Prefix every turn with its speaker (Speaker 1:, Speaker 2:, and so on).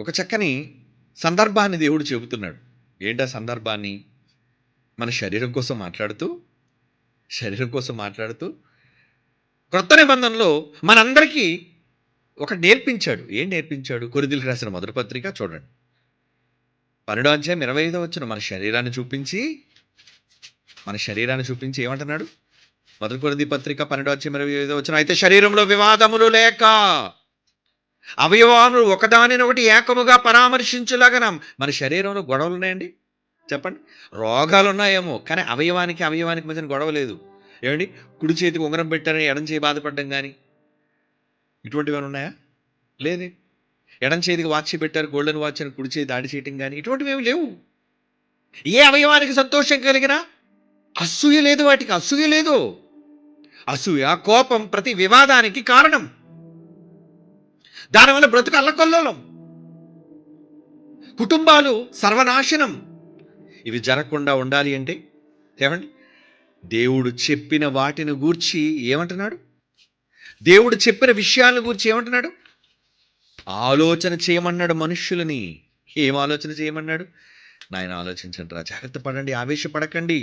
Speaker 1: ఒక చక్కని సందర్భాన్ని దేవుడు చెబుతున్నాడు. ఏంటా సందర్భాన్ని? మన శరీరం కోసం మాట్లాడుతూ క్రొత్త నిబంధనలో మనందరికీ ఒకటి నేర్పించాడు. ఏం నేర్పించాడు? కొరింథీయులకు రాసిన మొదటి పత్రిక చూడండి. 12వ అధ్యాయం 25వ వచనం. మన శరీరాన్ని చూపించి ఏమంటున్నాడు? మొదటి కొరింథీ పత్రిక 12వ అధ్యాయం 25వ వచనం. అయితే శరీరంలో వివాదములు లేక అవయవాలు ఒకదానినొకటి ఏకముగా పరామర్శించులాగన. మన శరీరంలో గొడవలు ఉన్నాయండి? చెప్పండి. రోగాలు ఉన్నాయేమో, కానీ అవయవానికి మధ్యన గొడవ లేదు. ఏమండి? కుడి చేతికి ఉంగరం పెట్టారని ఎడం చేయి బాధపడడం కానీ ఇటువంటివి ఉన్నాయా? లేదే. ఎడం చేతికి వాచ్ పెట్టారు, గోల్డెన్ వాచ్ అని కుడి చేయి దాడి చేయటం కానీ ఇటువంటివి ఏమి లేవు. ఏ అవయవానికి సంతోషం కలిగినా అసూయ లేదు, వాటికి అసూయ లేదు. అసూయ, కోపం ప్రతి వివాదానికి కారణం. దానివల్ల బ్రతుకు అల్లకొల్లోలం, కుటుంబాలు సర్వనాశనం. ఇవి జరగకుండా ఉండాలి అంటే ఏమండి? దేవుడు చెప్పిన వాటిని గూర్చి ఏమంటున్నాడు? దేవుడు చెప్పిన విషయాలను గూర్చి ఏమంటున్నాడు? ఆలోచన చేయమన్నాడు మనుష్యులని. ఏం ఆలోచన చేయమన్నాడు? నాయన ఆలోచించండి రా, జాగ్రత్త పడండి, ఆవేశపడకండి.